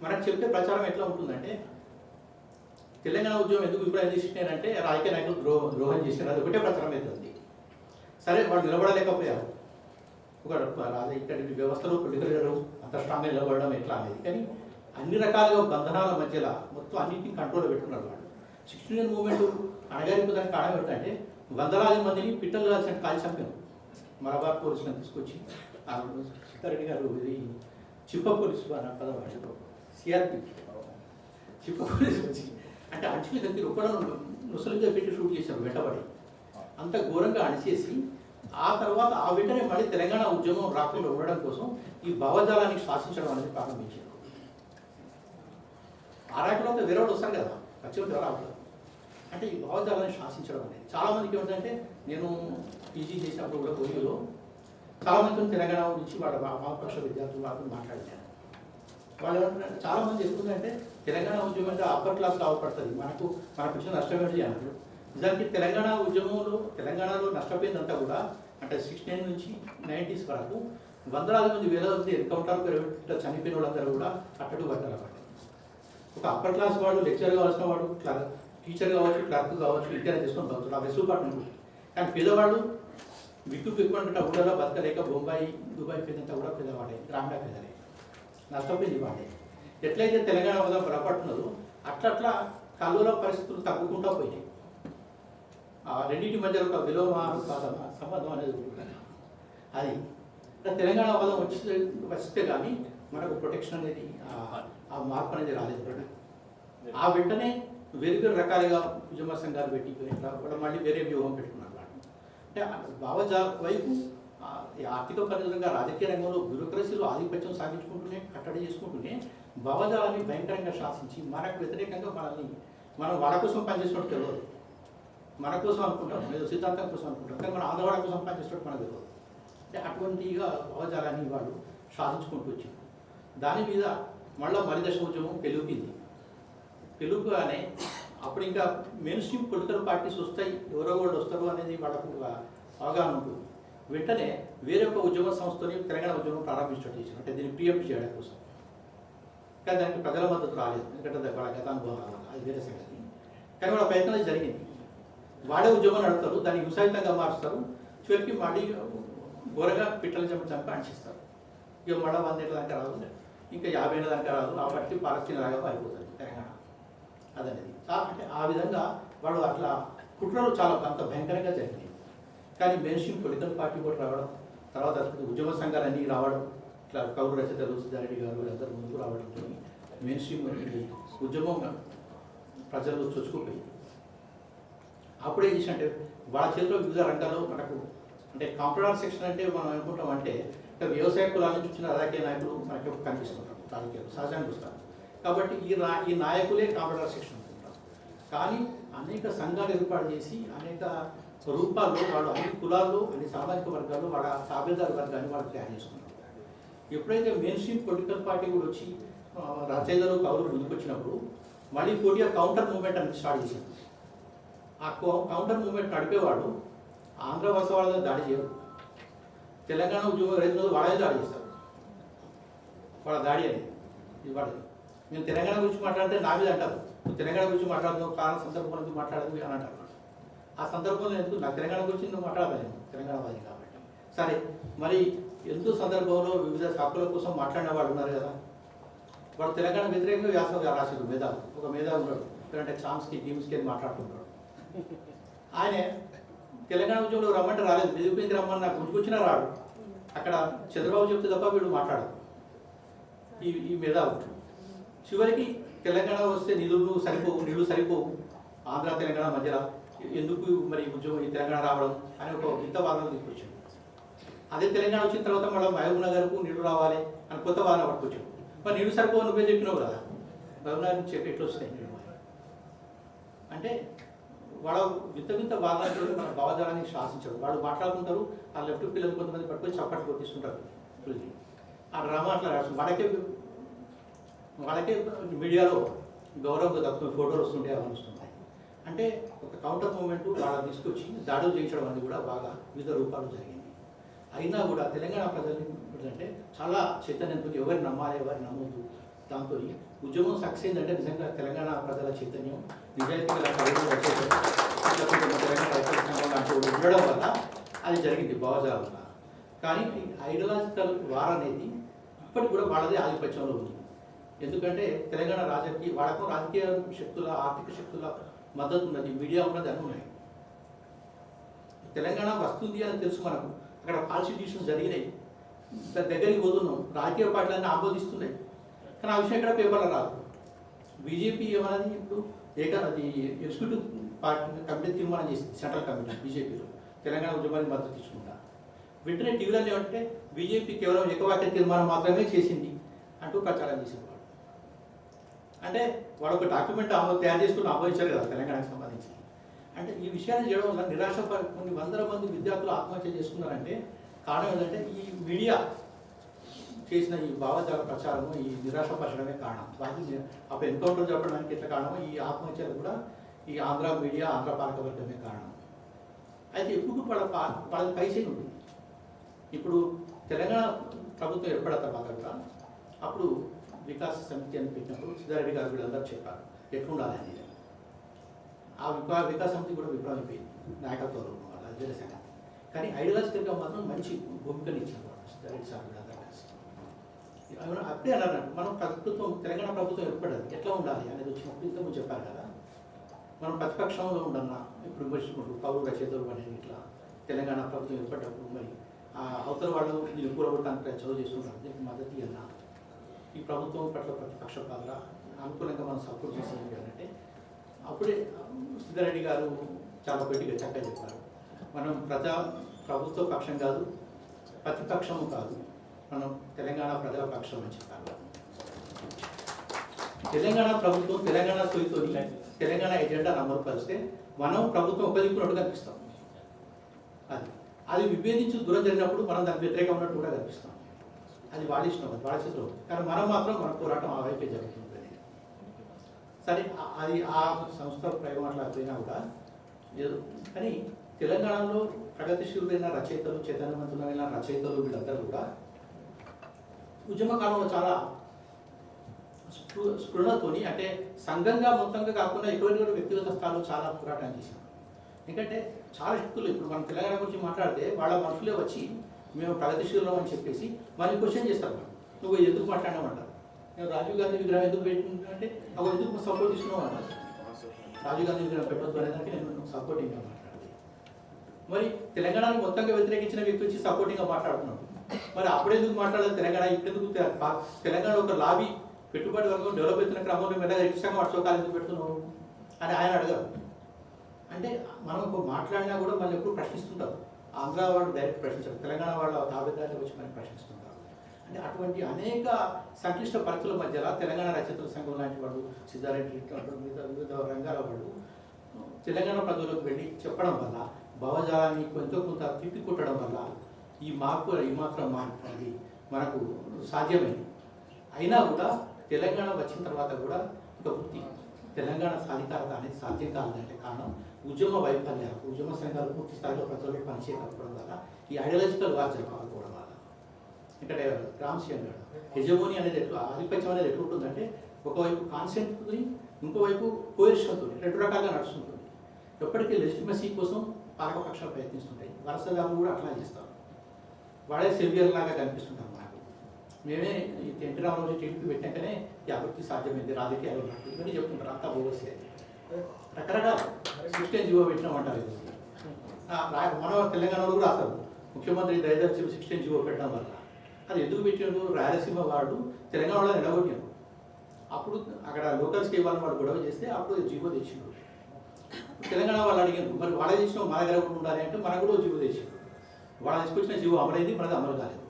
మనకు చెప్తే ప్రచారం ఎట్లా ఉంటుందంటే తెలంగాణ ఉద్యమం ఎందుకు విప్లవం చేసినారంటే రాజకీయ నాయకులు ద్రోహం చేసినారు, అది ఒకటే ప్రచారం అవుతుంది. సరే వాళ్ళు నిలబడలేకపోయారు, ఒక ఇక్కడ వ్యవస్థలో పొలిటికల్ అంత స్ట్రాంగ్గా నిలబడడం ఎట్లా అనేది. కానీ అన్ని రకాలుగా బంధనాల మధ్యలో మొత్తం అన్నింటినీ కంట్రోల్లో పెట్టుకున్నారు వాళ్ళు. 16 మూమెంట్ అణగారిపోతానికి కారణం ఏంటంటే వందలాది మందిని పిట్టలు కాల్సిన కాల్చి చంపారు. మలబార్ పోలీసులను తీసుకొచ్చి సిద్ధారెడ్డి గారు ఇది చిప్ప పోలీసు అన్న పదం వాడు, సిఆర్పి చిప్ప పోలీసు వచ్చి అంటే అంచులు దగ్గర ఒకడ ముసలిగా పెట్టి షూట్ చేశారు వెంటబడి. అంత ఘోరంగా అణిచేసి ఆ తర్వాత ఆ వెంటనే మళ్ళీ తెలంగాణ ఉద్యమం రాకుండా ఉండడం కోసం ఈ భావజాలాన్ని శాసించడం అనేది ప్రారంభించారు. ఆరాటలో వేరే వాళ్ళు వస్తారు కదా, ఖచ్చితంగా రావట్లేదు. అంటే ఈ భావజాలాన్ని శాసించడం అనేది చాలామందికి ఏమిటంటే, నేను పీజీ చేసినప్పుడు కూడా కొరియలో చాలామంది తెలంగాణ నుంచి వాళ్ళ వామపక్ష విద్యార్థులు వాళ్ళతో మాట్లాడినారు. వాళ్ళు ఏమంటారంటే చాలామంది ఎందుకంటే తెలంగాణ ఉద్యమం అంటే అప్పర్ క్లాస్ లాభపడుతుంది, మనకు వచ్చిన నష్టం ఏంటి అన్నారు. నిజానికి తెలంగాణ ఉద్యమంలో తెలంగాణలో నష్టపోయిందంతా కూడా అంటే 16 నుంచి 90s వరకు వందలాది మంది వేల మంది ఎన్కౌంటర్ చనిపోయిన వాళ్ళందరూ కూడా అట్టడు పడ్డారు. ఒక అప్పర్ క్లాస్ వాడు లెక్చర్ కావాల్సిన వాడు టీచర్ కావచ్చు, క్లర్క్ కావచ్చు, విద్యార్థి చేసుకొని బతుకుతాడు, ఆ వెసులుబాటు ఉంటుంది. కానీ పేదవాళ్ళు విట్టు ఎక్కువ ఊళ్ళలో బతకలేక బొంబాయి దుబాయ్ పేదంతా కూడా పేదవాడే, గ్రామీణ పేదలే, నష్టపోయింది వాడే. ఎట్లయితే తెలంగాణ వల్ల బలపడుతున్నదో అట్లా కల్లోల పరిస్థితులు తగ్గుకుంటూ పోయినాయి. ఆ రెండింటి మధ్య ఒక విలోమ సంబంధం అనేది ఉంటుంది. అది తెలంగాణ వల్ల వస్తే కానీ మనకు ప్రొటెక్షన్ అనేది ఆ మార్పు అనేది రాలేదు. ఆ వెంటనే వేరు రకాలుగా ఉద్యమ సంఘాలు పెట్టి కూడా మళ్ళీ వేరే వ్యూహం పెట్టుకున్నారు. అంటే భావజాల వైపు ఆర్థిక పరిమితంగా రాజకీయ రంగంలో బ్యూరోక్రసీలో ఆధిపత్యం సాగించుకుంటూనే కట్టడి చేసుకుంటూనే భావజాలాన్ని భయంకరంగా శాసించి మనకు వ్యతిరేకంగా మనం వాళ్ళ కోసం పనిచేసినట్టు తెలియదు. మన కోసం అనుకుంటాం, ఏదో సిద్ధాంతం కోసం అనుకుంటాం, కానీ మన ఆంధ్రవాడ కోసం పనిచేసినట్టు మనకు తెలియదు. అంటే అటువంటిగా భావజాలాన్ని వాళ్ళు సాధించుకుంటూ వచ్చింది. దాని మీద మళ్ళీ దశ ఉద్యమం పెలుగుపింది. పెలుగుగానే అప్పుడు ఇంకా మెయిన్ స్ట్రీమ్ పొలిటికల్ పార్టీస్ వస్తాయి, ఎవరో వాళ్ళు వస్తారు అనేది వాళ్ళకు అవగాహన ఉంటుంది. వెంటనే వేరే ఒక ఉద్యమ సంస్థని తెలంగాణ ఉద్యమం ప్రారంభించడం చేశారు, అంటే దీన్ని ప్రియంప్ట్ చేయడం కోసం. కానీ దానికి ప్రజల మద్దతు రాలేదు, ఎందుకంటే వాళ్ళ గతానుభవం అది వేరే సంగతి. కానీ వాళ్ళ ప్రయత్నం జరిగింది. వాడే ఉద్యమం నడుపుతారు, దాన్ని హింసాయుతంగా మారుస్తారు, చివరికి మళ్ళీ ఘోరగా పిట్టలు చంపి అంటిస్తారు. ఇక మళ్ళీ 100 ఏళ్ళ దాకా రాదు, ఇంకా 50 ఏళ్ళ దాకా రాదు, కాబట్టి పాలస్తీనా లాగా అయిపోతుంది తెలంగాణ అదనేది. అంటే ఆ విధంగా వాళ్ళు అట్లా కుట్రలు చాలా అంత భయంకరంగా జరిగినాయి. కానీ మెయిన్ స్ట్రీమ్ పొలిటికల్ పార్టీ కూడా రావడం, తర్వాత ఉద్యమ సంఘాలన్నీ రావడం, ఇట్లా కౌలు రచయితలు సిద్ధారెడ్డి గారు వీళ్ళందరూ ముందుకు రావడంతో మెయిన్ స్ట్రీమ్ ఉద్యమం ప్రజలు చొచ్చుకుపోయింది. అప్పుడే చేసినట్టే వాళ్ళ చేతిలో వివిధ రంగాల్లో మనకు అంటే కాంప్రమైజ్ సెక్షన్ అంటే మనం అనుకుంటాం అంటే వ్యవసాయ కులాల నుంచి వచ్చిన రాజకీయ నాయకులు మనకి కనిపిస్తుంటారు, రాజకీయాలు సహజంగా చూస్తారు. కాబట్టి ఈ నాయకులే కాంప్రమైజ్ సెక్షన్ అనుకుంటారు. కానీ అనేక సంఘాలు ఏర్పాటు చేసి అనేక రూపాల్లో వాళ్ళు అన్ని కులాల్లో అన్ని సామాజిక వర్గాల్లో వాళ్ళ తాబేదారు వర్గాన్ని వాళ్ళు తయారు చేసుకున్నారు. ఎప్పుడైతే మెయిన్ స్ట్రీమ్ పొలిటికల్ పార్టీ కూడా వచ్చి రచయితలు కవులు ముందుకు వచ్చినప్పుడు మళ్ళీ పోటీ కౌంటర్ మూవ్మెంట్ అనేది స్టార్ట్ చేసింది. ఆ కౌంటర్ మూవ్మెంట్ నడిపేవాడు ఆంధ్ర వలసవాళ్ళ దాడి చేయరు, తెలంగాణ ఉద్యోగం రైతులు వాళ్ళే దాడి చేస్తారు. వాళ్ళ దాడి అనేది ఇవ్వాలి. నేను తెలంగాణ గురించి మాట్లాడితే నా మీద అంటారు, నువ్వు తెలంగాణ గురించి మాట్లాడుతున్నావు, కారణ సందర్భం గురించి మాట్లాడదు అని అంటారు. ఆ సందర్భంలో ఎందుకు నాకు తెలంగాణ గురించి నువ్వు మాట్లాడలేను, తెలంగాణ వాది కాబట్టి. సరే, మరి ఎంతో సందర్భంలో వివిధ హక్కుల కోసం మాట్లాడిన వాళ్ళు ఉన్నారు కదా, వాడు తెలంగాణ వ్యతిరేకంగా వ్యాసం రాశారు. మేధావు ఒక మేధావు ఉన్నాడు, ఎందుకంటే చామ్స్కి గీమ్స్కి అని మాట్లాడుతున్నాడు. ఆయన తెలంగాణ ఉద్యమంలో రమ్మంటే రాలేదు, మెదిపోయింది రమ్మని నాకు గుర్తుకొచ్చినా రాడు. అక్కడ చంద్రబాబు చెప్తే తప్ప వీడు మాట్లాడదు ఈ మేధావు. చివరికి తెలంగాణ వస్తే నిధులు సరిపోవు, నీళ్లు సరిపోవు, ఆంధ్ర తెలంగాణ మధ్యలో ఎందుకు మరి ఉద్యమం ఈ తెలంగాణ రావడం అని ఒక ఇంత వాదన తీసుకొచ్చాడు. అదే తెలంగాణ వచ్చిన తర్వాత మళ్ళీ మహబూబ్ నగర్కు నీళ్లు రావాలి అని కొత్త వాదన పట్టుకొచ్చాడు. మరి నీళ్లు సరిపోవు నువ్వే చెప్పినావు కదా, మహబూబ్ నగర్ చెప్పి ఎట్లా వస్తున్నాయి నీళ్ళు అంటే వాళ్ళ వింత వాదనతో మన భావజాలాన్ని శాసించారు. వాళ్ళు మాట్లాడుకుంటారు, ఆ లెఫ్ట్ పిల్లలు కొంతమంది పట్టుకొని చప్పట్లు కొట్టిస్తుంటారు. ఆ డ్రామా అట్లా రాస్తుంది. వాళ్ళకే మీడియాలో గౌరవంగా తక్కువ ఫోటోలు వస్తుంటే అవి వస్తున్నాయి. అంటే ఒక కౌంటర్ మూమెంట్ వాళ్ళని తీసుకొచ్చి దాడులు చేయించడం అనేది కూడా బాగా వివిధ రూపాలు జరిగింది. అయినా కూడా తెలంగాణ ప్రజలు అంటే చాలా చైతన్యంతో ఎవరిని నమ్మాలి ఎవరిని నమ్మొద్దు, దాంతో ఉద్యమం సక్సెస్ అయిందంటే నిజంగా తెలంగాణ ప్రజల చైతన్యం నిజాయితీగా తెలంగాణ ఉండడం వల్ల అది జరిగింది భావజాలం వల్ల. కానీ ఐడియాలజికల్ వార్ అనేది ఇప్పటికి కూడా వాళ్ళదే ఆధిపత్యంలో ఉంది. ఎందుకంటే తెలంగాణ వాళ్ళకు రాజకీయ శక్తుల ఆర్థిక శక్తుల మద్దతు ఉన్నది, మీడియా ఉన్నది, అని ఉన్నాయి. తెలంగాణ వస్తుంది అని తెలుసు మనకు. అక్కడ పాలసీ డిసిషన్స్ జరిగినాయి, దగ్గరికి పోతున్నాం, రాజకీయ పార్టీలన్నీ ఆమోదిస్తున్నాయి. కానీ ఆ విషయం ఇక్కడ పేపర్లో రాదు. బీజేపీ ఏమన్నది ఇప్పుడు అది ఎగ్జిక్యూటివ్ పార్టీ కమిటీ తీర్మానం చేసింది, సెంట్రల్ కమిటీ బీజేపీలో తెలంగాణ ఉద్యమానికి మద్దతు తీసుకుంటా. వెంటనే టీవీలో ఏమంటే బీజేపీ కేవలం ఏకవాక్య తీర్మానం మాత్రమే చేసింది అంటూ ప్రచారం చేసేవాడు. అంటే వాళ్ళు ఒక డాక్యుమెంట్ తయారు చేసుకుని ఆమోదించారు కదా తెలంగాణకు సంబంధించి. అంటే ఈ విషయాన్ని చేయడం వల్ల నిరాశ కొన్ని వందల మంది విద్యార్థులు ఆత్మహత్య చేసుకున్నారంటే కారణం ఏంటంటే ఈ మీడియా చేసిన ఈ భావజాల ప్రచారము, ఈ నిరాశపరచడమే కారణం. వాటిని అప్పుడు ఎన్కౌంటర్ జరపడానికి ఎట్లా కారణం, ఈ ఆత్మహత్యలు కూడా ఈ ఆంధ్ర మీడియా, ఆంధ్ర పాలకవర్గమే కారణం. అయితే ఎప్పుడు వాళ్ళకి పైసే ఉంటుంది. ఇప్పుడు తెలంగాణ ప్రభుత్వం ఏర్పడిన తర్వాత కూడా అప్పుడు వికాస్ సమితి అని పెట్టినప్పుడు సిద్ధారెడ్డి గారు వీళ్ళందరూ చెప్పారు ఎట్లుండాలి అనేది. ఆ వికాస్ సమితి కూడా విఫలమైపోయింది నాయకత్వంలో వాళ్ళ అధ్యయన సంఘం. కానీ ఐడియాలజికల్గా మాత్రం మంచి భూమికలు ఇచ్చారు వాళ్ళు సిద్ధారెడ్డి సార్ వీళ్ళందరూ కలిసి. అప్పుడే అన్నారు, మనం ప్రభుత్వం తెలంగాణ ప్రభుత్వం ఏర్పడదు ఎట్లా ఉండాలి అనేది వచ్చినప్పుడు ఇంతకుముందు చెప్పారు కదా. మనం ప్రతిపక్షంలో ఉండన్నా ఇప్పుడు విమర్శించుకుంటూ కౌలు రచయితలు అనేది ఇట్లా తెలంగాణ ప్రభుత్వం ఏర్పడ్డప్పుడు మరి అవతల వాళ్ళు దీన్ని కూరగొట్టడానికి చదువు చేస్తుంటారు, దీనికి మద్దతు ఇవ్వన్నా ఈ ప్రభుత్వం పట్ల ప్రతిపక్ష పాత్ర అనుకూలంగా మనం సపోర్ట్ చేసేది అంటే అప్పుడే సిద్ధారెడ్డి గారు చాలా గట్టిగా చక్కగా చెప్పారు. మనం ప్రభుత్వ పక్షం కాదు, ప్రతిపక్షము కాదు, మనం తెలంగాణ ప్రజల పక్షం అని చెప్పారు. తెలంగాణ ప్రభుత్వం తెలంగాణ సొయ్యితో తెలంగాణ ఎజెండా అమలుపరిస్తే మనం ప్రభుత్వం ఒక దిక్కున్నట్టు కనిపిస్తాం. అది విభేదించి దూరం జరిగినప్పుడు మనం దానికి వ్యతిరేకంగా ఉన్నట్టు కూడా కనిపిస్తాం. అది వాళ్ళ ఇష్టం, అది వాళ్ళ చేతిలో. కానీ మనం మాత్రం మన పోరాటం ఆ వైపే జరుగుతుంది. సరే, అది ఆ సంస్థ ప్రయోగం అట్లా పోయినా కూడా ఏదో. కానీ తెలంగాణలో ప్రగతిశీలులైన రచయితలు, చైతన్యవంతులైన రచయితలు వీళ్ళందరూ కూడా ఉద్యమ కాలంలో చాలా స్పృహతోని, అంటే సంఘంగా మొత్తంగా కాకుండా ఎటువంటి వ్యక్తిగత స్థాయిలో చాలా పోరాటం చేశారు. ఎందుకంటే చాలా శక్తులు ఇప్పుడు మనం తెలంగాణ గురించి మాట్లాడితే వాళ్ళ మనుషులే వచ్చి మేము ప్రగతిశీలం అని చెప్పేసి మళ్ళీ క్వశ్చన్ చేస్తారు. నువ్వు ఎందుకు మాట్లాడినామంటారు. నేను రాజీవ్ గాంధీ విగ్రహం ఎందుకు పెట్టింటే అప్పుడు ఎందుకు సపోర్ట్ ఇస్తున్నావు అన్నారు. రాజీవ్ గాంధీ విగ్రహం పెట్టొద్దు అనేదానికి నేను సపోర్టింగ్గా మాట్లాడాలి. మరి తెలంగాణను మొత్తంగా వ్యతిరేకించిన వ్యక్తి వచ్చి సపోర్టింగ్గా మాట్లాడుతున్నాడు. మరి అప్పుడెందుకు మాట్లాడాలి తెలంగాణ, ఇప్పుడెందుకు తెలంగాణ ఒక లాబీ పెట్టుబడి వర్గం డెవలప్ అవుతున్న క్రమంలో మీద ఇష్టంగా అశోకాలు ఎందుకు పెడుతున్నావు అని ఆయన అడగారు. అంటే మనం మాట్లాడినా కూడా మళ్ళీ ఎప్పుడు ప్రశ్నిస్తుంటారు. ఆంధ్ర వాళ్ళు డైరెక్ట్ ప్రశ్నించారు, తెలంగాణ వాళ్ళ తాబేదారులు వచ్చి మనం ప్రశ్నిస్తుంటారు. అంటే అటువంటి అనేక సంక్లిష్ట పరిస్థితుల మధ్యలో తెలంగాణ రచయితల సంఘం లాంటి వాళ్ళు, సిద్ధారెడ్డి వివిధ రంగాల వాళ్ళు తెలంగాణ ప్రజలకు వెళ్ళి చెప్పడం వల్ల, భావజాలాన్ని ఎంతో కొంత తిప్పి కొట్టడం వల్ల ఈ మాత్రం మార్పు అనేది మనకు సాధ్యమైంది. అయినా కూడా తెలంగాణ వచ్చిన తర్వాత కూడా ఒక వృత్తి తెలంగాణ సాధికారత అనేది సాధ్యం కాదంటే కారణం ఉద్యమ వైఫల్యాలు, ఉద్యమ సంఘాలు పూర్తి స్థాయిలో ప్రజలకు పనిచేయకపోవడం వల్ల, ఈ ఐడియాలజికల్ వార్ జరగకపోవడం వల్ల. ఇక్కడ రామ్సీ అన్నాడు హెజమోని అనేది ఎట్లా, ఆధిపత్యం అనేది ఎట్లా ఉంటుందంటే ఒకవైపు కాన్సెప్ట్తో ఇంకోవైపు కోరిషన్తో రెండు రకాలుగా నడుస్తుంటుంది. ఎప్పటికీ లెజిటిమసీ కోసం పాలకపక్షాలు ప్రయత్నిస్తుంటాయి, వరుసగా కూడా అట్లా చేస్తారు. వాడే సెవియర్ లాగా కనిపిస్తుంటారు మనకు. మేమే ఈ ఎన్టీ రామారావు టీడీపీ పెట్టాకనే ఈ అభివృద్ధి సాధ్యమైంది, రాజకీయాలు ఉన్నట్టు ఇవన్నీ చెప్తుంటారు. అంతా బోగసే రకరకాల 16 జీవో పెట్టినామంటారు. మన తెలంగాణలో కూడా అసలు ముఖ్యమంత్రి దయదాచి 16 జీవో పెట్టడం వల్ల అది ఎందుకు పెట్టాడు, రాయలసీమ వాడు తెలంగాణలో నిలబొట్టాడు. అప్పుడు అక్కడ లోకల్స్కి ఇవ్వాలని వాడు గొడవ చేస్తే అప్పుడు జీవో తెచ్చిండు. తెలంగాణ వాళ్ళు అడిగారు, మరి వాళ్ళ చేసిన మన దగ్గర కూడా ఉండాలి అంటే మనకు కూడా జీవో తెచ్చిండు. వాళ్ళ తీసుకొచ్చిన జీవో అమలైంది, మనది అమలు కాలేదు.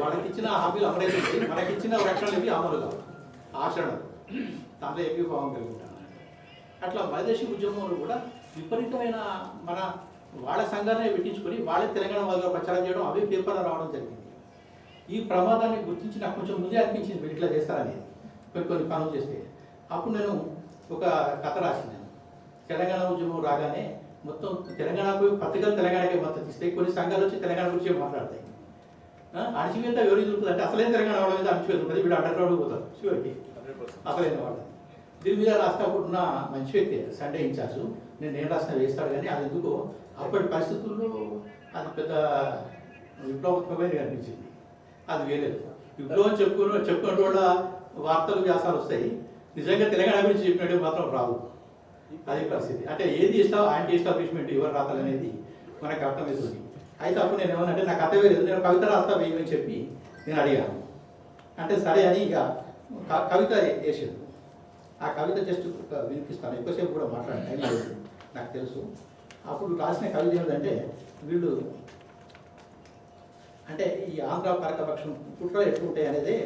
వాళ్ళకిచ్చిన హామీలు అమలైతే మనకిచ్చిన రక్షణలు ఇవి అమలు కావు, ఆచరణ దాంట్లో ఏకీభావం కలిగి ఉంటాను. అట్లా వైదేశీ ఉద్యమంలో కూడా విపరీతమైన మన వాళ్ళ సంఘాన్ని పెట్టించుకొని వాళ్ళే తెలంగాణ వాళ్ళ ప్రచారం చేయడం, అవే పేపర్లో రావడం జరిగింది. ఈ ప్రమాదాన్ని గుర్తించి నాకు కొంచెం ముందే అనిపించింది మీరు ఇట్లా చేస్తారని, కొన్ని పనులు చేస్తే. అప్పుడు నేను ఒక కథ రాసినాను. తెలంగాణ ఉద్యమం రాగానే మొత్తం తెలంగాణకు పత్రికలు తెలంగాణకే మద్దతు ఇస్తాయి, కొన్ని సంఘాలు వచ్చి తెలంగాణ గురించి మాట్లాడతాయి. అణచివేత ఎవరు దొరుకుతుంది అంటే అసలైన తెలంగాణ వాళ్ళ మీద అణచివేత ఉంటుంది, వీడు అండర్గ్రౌండ్ పోతారు చివరికి అసలైన వాళ్ళు. దీని మీద రాసినప్పుడు ఉన్న మంచి వ్యక్తి సండే ఇన్ఛార్జ్ నేను రాసిన వేస్తాడు, కానీ అది ఎందుకో అప్పటి పరిస్థితుల్లో అది పెద్ద విప్లవాత్మకమైన అనిపించింది. అది వేరే విప్లవం చెప్పుకున్న వాళ్ళ వార్తలు వ్యాసాలు వస్తాయి, నిజంగా తెలంగాణ గురించి చెప్పినట్టు మాత్రం రావు. అది పరిస్థితి. అంటే ఏది యాంటీ ఎస్టాబ్లిష్మెంట్ ఎవరు రాతలు అనేది మనకు అర్థమవుతుంది. అయితే అప్పుడు నేను ఏమన్నా నా కథ వేరేది, నేను కవిత రాస్తా వేయమని చెప్పి నేను అడిగాను. అంటే సరే అని ఇక కవిత వేసాడు. ఆ కవిత జస్ట్ వినిపిస్తాను, ఎక్కువసేపు కూడా మాట్లాడాను, నాకు తెలుసు. అప్పుడు రాసిన కవిత ఏమిటంటే, వీళ్ళు అంటే ఈ ఆంధ్ర పాలకపక్షం కుట్రలు ఎట్లుంటాయి అనేది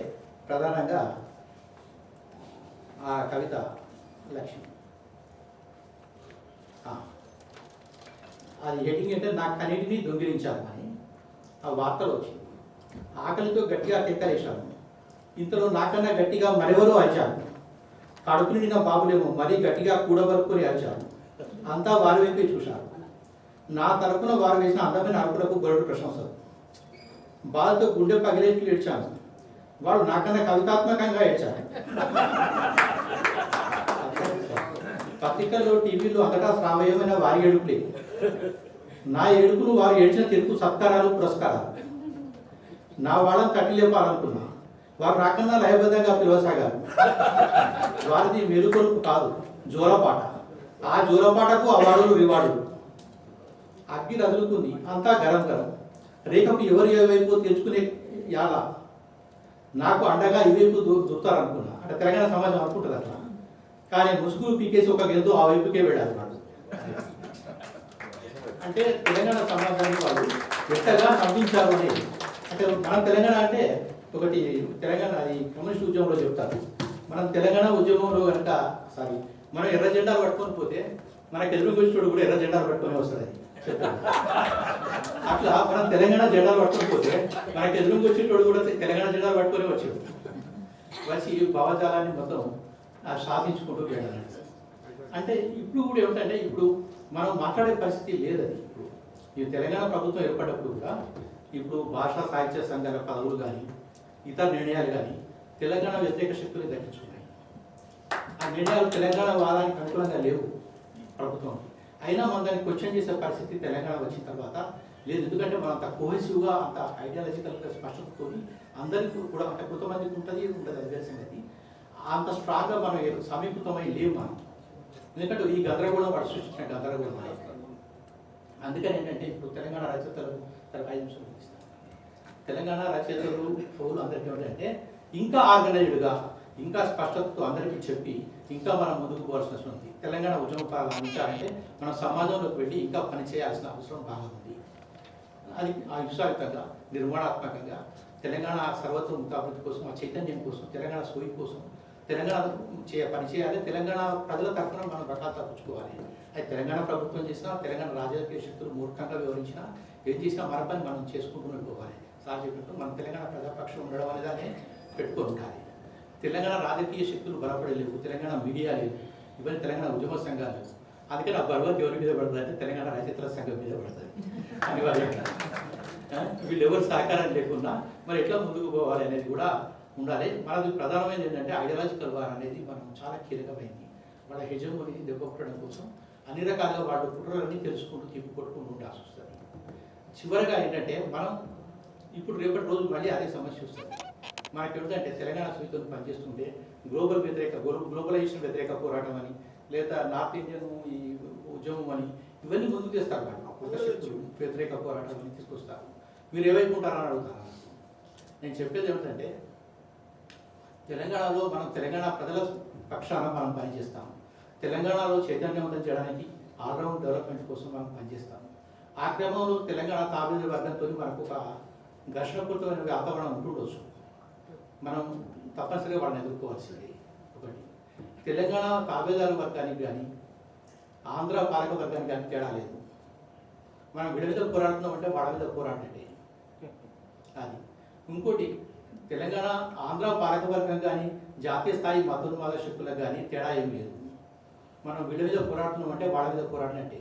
ప్రధానంగా ఆ కవిత లక్ష్యం. అది హెడ్డింగ్ అంటే నాకు కన్నిటిని దొంగిలించాను అని ఆ వార్తలు వచ్చింది. ఆకలితో గట్టిగా కేకలేశాను, ఇంతలో నాకన్నా గట్టిగా మరెవరో అరిచాను. కడుపు నిండిన బాబులేమో మరీ గట్టిగా కూడబలుకొని అరిచాను. అంతా వారి వైపే చూశారు. నా తరపున వారు వేసిన అందమైన అరుపులకు గొడవ ప్రశంసలు. బాధతో గుండె పగిలేట్లు ఏడ్చాను. వాడు నాకన్నా కవితాత్మకంగా ఏడ్చాను. పత్రికల్లో టీవీలో అంతటా శ్రావ్యమైన వారి ఏడుపులే. నా ఏడుపును వారు ఏడ్చిన తిరుగు సత్కారాలు పురస్కారాలు. నా వాళ్ళని తట్టి లేపాలనుకున్నా, వారు నాకన్నా లయబద్ధంగా పిలవసాగారు. వారిది మెలుకొలుపు కాదు, జోలపాట. ఆ జోలపాటకు అవార్డులు రివార్డులు. అగ్గి రదులుకుంది, అంతా గరం గరం. రేఖకు ఎవరు ఏ వైపు తెచ్చుకునే యాల. నాకు అండగా ఈ వైపు దొరుకుతారనుకున్నా. అంటే తెలంగాణ సమాజం అనుకుంటుంది అట్లా. కానీ ముసుగులు పీకేసి ఒక గెంతు ఆ వైపుకే వెళ్ళారు వాడు. అంటే తెలంగాణ సమాజాన్ని వాళ్ళు ఎట్టగా నవ్వించారు అనేది. అంటే మనం తెలంగాణ అంటే ఒకటి తెలంగాణ అది కమ్యూనిస్ట్ ఉద్యమంలో చెప్తారు. మనం తెలంగాణ ఉద్యమంలో కనుక మనం ఎర్ర జెండాలు పట్టుకొని పోతే మనకు ఎదురుకొచ్చేటోడు కూడా ఎర్ర జెండాలు పట్టుకొని వస్తుంది. అట్లా మనం తెలంగాణ జెండాలు పట్టుకొని పోతే మనకు ఎదురుకొచ్చేటోడు కూడా తెలంగాణ జెండాలు పట్టుకొని వచ్చాడు. వచ్చి భావజాలాన్ని మొత్తం శాసించుకుంటూ వెళ్ళాలి. అంటే ఇప్పుడు కూడా ఏమిటంటే, ఇప్పుడు మనం మాట్లాడే పరిస్థితి లేదు. అది ఇప్పుడు ఈ తెలంగాణ ప్రభుత్వం ఏర్పడినప్పుడు కూడా ఇప్పుడు భాషా సాహిత్య సంఘాల పదవులు కానీ ఇతర నిర్ణయాలు కానీ తెలంగాణ వ్యతిరేక శక్తులు దక్కించుకున్నాయి. ఆ నిర్ణయాలు తెలంగాణ వాదానికి అనుకూలంగా లేవు ప్రభుత్వం. అయినా మనం దాన్ని క్వశ్చన్ చేసే పరిస్థితి తెలంగాణ వచ్చిన తర్వాత లేదు. ఎందుకంటే మనం అంత కోహెసివ్గా, అంత ఐడియాలజికల్గా స్పష్టతతో అందరికీ కూడా, అంటే కొంతమందికి ఉంటుంది అది వేరే సంగతి, అంత స్ట్రాంగ్గా మనం సమీకృతమై లేవు మనం. ఎందుకంటే ఈ గందరగోళం వాడు సృష్టించిన గందరగోళం. అందుకని ఏంటంటే ఇప్పుడు తెలంగాణ రచయితలు 5 నిమిషాలు ఇస్తాను. తెలంగాణ రచయితలు పౌరులు అందరికీ ఏంటంటే ఇంకా ఆర్గనైజ్డ్గా, ఇంకా స్పష్టతతో అందరికీ చెప్పి ఇంకా మనం ముందుకు పోవాల్సిన ఉంది. తెలంగాణ ఉద్యమం అందించాలంటే మన సమాజంలోకి వెళ్ళి ఇంకా పనిచేయాల్సిన అవసరం బాగా ఉంది. అది అహింసాయుతంగా, నిర్మాణాత్మకంగా తెలంగాణ సర్వతోముఖాభివృద్ధి కోసం, ఆ చైతన్యం కోసం, తెలంగాణ సోయి కోసం తెలంగాణ పనిచేయాలి. తెలంగాణ ప్రజల తరఫున మనం రకాలు తప్పించుకోవాలి. అది తెలంగాణ ప్రభుత్వం చేసినా, తెలంగాణ రాజకీయ శక్తులు మూర్ఖంగా వివరించినా, ఏం చేసినా మన పని మనం చేసుకుంటూనే పోవాలి. సార్ చెప్పినట్టు మనం తెలంగాణ ప్రజాపక్షం ఉండడం అనేదాన్ని పెట్టుకొని ఉండాలి. తెలంగాణ రాజకీయ శక్తులు బలపడలేవు, తెలంగాణ మీడియా లేదు, ఇవన్నీ తెలంగాణ ఉద్యమ సంఘాలు లేవు. అందుకే నా బరువు ఎవరి మీద పడుతుంది అంటే తెలంగాణ రచయితల సంఘం మీద పడుతుంది అనివార్యంగా. వీళ్ళు ఎవరు సహకారం లేకుండా మరి ఎట్లా ముందుకు పోవాలి అనేది కూడా ఉండాలి. మనది ప్రధానమైనది ఏంటంటే ఐడియాలజికల్ వార్ అనేది మనం చాలా కీలకమైంది. వాళ్ళ హెజమోని దెబ్బకొట్టడం కోసం అన్ని రకాలుగా వాళ్ళు కుట్రలన్నీ తెలుసుకుంటూ తిప్పి కొట్టుకుంటూ ఉండాల్సి వస్తుంది. చివరిగా ఏంటంటే మనం ఇప్పుడు రేపటి రోజు మళ్ళీ అదే సమస్య వస్తుంది. మనకి ఏంటంటే తెలంగాణ సమితితో పనిచేస్తుంటే గ్లోబలైజేషన్ వ్యతిరేక పోరాటం అని, లేదా నార్త్ ఇండియన్ ఈ ఉద్యమం అని ఇవన్నీ ముందుకు తెస్తారు. వాళ్ళు వ్యతిరేక పోరాటం అని తీసుకొస్తారు. మీరు ఏవైపు ఉంటారని అడుగుతారు. నేను చెప్పేది ఏమిటంటే తెలంగాణలో మనం తెలంగాణ ప్రజల పక్షాన మనం పనిచేస్తాం. తెలంగాణలో చైతన్యవంతం చేయడానికి ఆల్రౌండ్ డెవలప్మెంట్ కోసం మనం పనిచేస్తాం. ఆ క్రమంలో తెలంగాణ తాబేలు వర్గంతో మనకు ఒక ఘర్షణపూరితమైన వాతావరణం ఉంటుండొచ్చు. మనం తప్పనిసరిగా వాళ్ళని ఎదుర్కోవాల్సింది. ఒకటి, తెలంగాణ తాబేదారు వర్గానికి కానీ ఆంధ్ర పాలక వర్గానికి కానీ తేడా లేదు. మనం వీళ్ళ మీద పోరాడుతున్నాం అంటే వాళ్ళ మీద పోరాటండి అది. ఇంకోటి, తెలంగాణ ఆంధ్ర పాలకవర్గం కానీ జాతీయ స్థాయి మతోన్మాద శక్తులకు కానీ తేడా ఏం లేదు. మనం వీళ్ళ మీద పోరాడుతున్నాం అంటే వాళ్ళ మీద పోరాడినట్టే.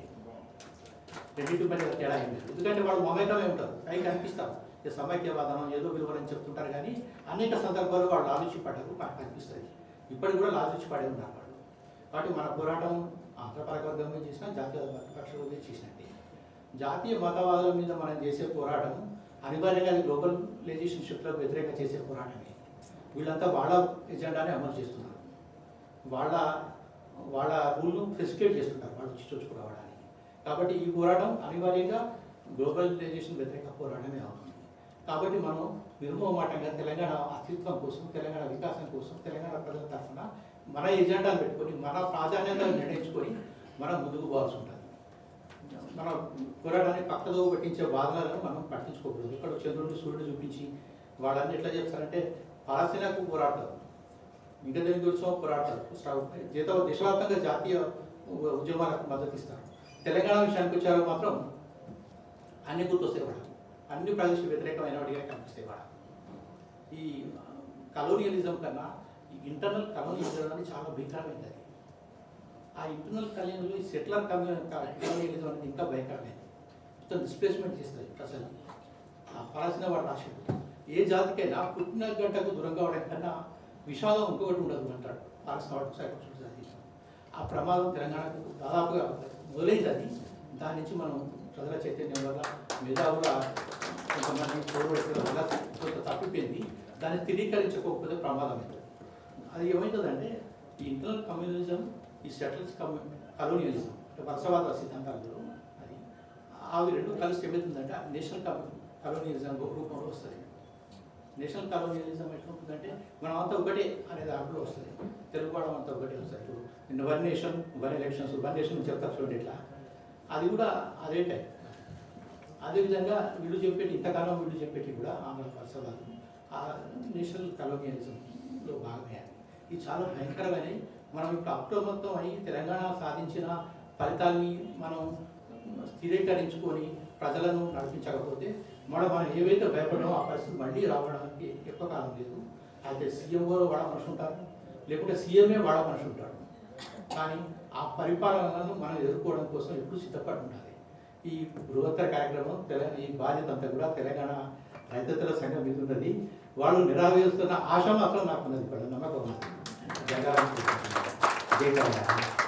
రెండింటి మధ్య తేడా ఏం లేదు. ఎందుకంటే వాళ్ళు మమేకమే ఉంటారు, పైకి అనిపిస్తారు సమైక్యవాదం ఏదో విలువలని చెప్తుంటారు, కానీ అనేక సందర్భాల్లో వాళ్ళు లాలూచి పడ్డారు మనకు అనిపిస్తుంది. ఇప్పటికి కూడా లాలూచి పడే ఉన్నారు వాళ్ళు. కాబట్టి మన పోరాటం ఆంధ్ర పాలకవర్గం మీద చేసినా, జాతీయ పక్ష చేసినట్టే. జాతీయ మతవాదుల మీద మనం చేసే పోరాటం అనివార్యంగా అది గ్లోబలైజేషన్ షిఫ్ట్లకు వ్యతిరేకంగా చేసే పోరాటమే. వీళ్ళంతా వాళ్ళ ఎజెండానే అమలు చేస్తున్నారు, వాళ్ళ వాళ్ళ రూల్ను ఫెసిలిటేట్ చేస్తున్నారు వాళ్ళు చొచ్చుకురావడానికి. కాబట్టి ఈ పోరాటం అనివార్యంగా గ్లోబలైజేషన్ వ్యతిరేక పోరాటమే అవుతుంది. కాబట్టి మనం నిర్మోహమాటంగా తెలంగాణ అస్తిత్వం కోసం, తెలంగాణ వికాసం కోసం, తెలంగాణ ప్రజల తరఫున మన ఎజెండాలు పెట్టుకొని, మన ప్రాధాన్యతలు నిర్ణయించుకొని మనం ముందుకు పోవాల్సి ఉంటుంది. మన పోరాటాన్ని పక్కదో పట్టించే వాదనలను మనం పట్టించుకోకూడదు. ఇక్కడ చంద్రుడు సూర్యుడు చూపించి వాళ్ళని ఎట్లా చేస్తారంటే పాలస్తీనాకు పోరాడతారు, ఇంకా దేని గురించో పోరాడతారు, దేశవ్యాప్తంగా జాతీయ ఉద్యమాలకు మద్దతు ఇస్తారు. తెలంగాణ విషయానికి వచ్చారు మాత్రం అన్ని గుర్తొస్తాయి వాళ్ళకి, అన్ని ప్రదేశ వ్యతిరేకమైన వాటిగా కనిపిస్తాయి వాళ్ళ. ఈ కలోనియలిజం కన్నా ఈ ఇంటర్నల్ కలోనియలిజం అనేది చాలా భీకరమైనది. ఆ ఇంటర్నల్ కలోనియల్ ఈ సెటిలర్ కలోనియలిజం అనేది ఇంకా భయంకరమైనది. మొత్తం డిస్ప్లేస్మెంట్ చేస్తుంది ప్రజలు. ఆ పరాసిన వాడు రాశాడు, ఏ జాతికైనా పుట్టిన గంటకు దూరంగా అవడం కన్నా విషాదం ఇంకొకటి ఉండదు అంటాడు పరాసిన వాడు సైకోసోషల్ జాతి. ఆ ప్రమాదం తెలంగాణకు దాదాపుగా మొదలైందని దాని నుంచి మనం ప్రజల చైతన్యం వల్ల మేధావుల కొంతమంది చూడబెట్టడం వల్ల కొంత తప్పిపోయింది. దాన్ని స్థిరీకరించుకోకపోతే ప్రమాదం అవుతుంది. అది ఏమవుతుందంటే ఈ ఇంటర్నల్ కమ్యూనిజం, ఈ సెటిల్స్ కలోనియలిజం అంటే వలసవాద సిద్ధాంతాలలో అది అవి రెండు కలిసి ఏమవుతుందంటే నేషనల్ కలోనియలిజం రూపంలో వస్తుంది. నేషనల్ కలోనియలిజం ఎట్లా ఉంటుందంటే మనం అంతా ఒకటే అనే దాంట్లో వస్తుంది. తెలుగు వాడడం అంతా ఒకటే వస్తుంది. ఇప్పుడు నిన్న one nation one elections, one nation చెప్తారు చూడండి, ఇట్లా అది కూడా అదే టైప్. అదేవిధంగా వీళ్ళు చెప్పేటి ఇంతకాలం వీళ్ళు చెప్పేటి కూడా ఆంధ్ర వలసవాదం ఆ నేషనల్ కలోనియలిజంలో భాగమే. ఇది చాలా భయంకరమని మనం ఇప్పుడు అప్రమత్తం అయ్యి తెలంగాణ సాధించిన ఫలితాన్ని మనం స్థిరీకరించుకొని ప్రజలను నడిపించకపోతే మనం ఏవైతే భయపడమో ఆ పరిస్థితి మళ్ళీ రావడానికి ఎక్కువ కాలం లేదు. అయితే సీఎంఓ వాడ మనిషి ఉంటారు, లేకుంటే సీఎంఏ వాడ మనిషి ఉంటాడు. కానీ ఆ పరిపాలనను మనం ఎదుర్కోవడం కోసం ఎప్పుడు సిద్ధపడి ఉండాలి. ఈ బృహత్తర కార్యక్రమం ఈ బాధ్యత అంతా కూడా తెలంగాణ రైతుల సంఘం మీద ఉన్నది. వాళ్ళు నెరవేరుస్తున్న ఆశ మాత్రం నాకు ఉన్నది, ఇప్పుడు నమ్మకం ఉన్నది. జై తెలంగాణ.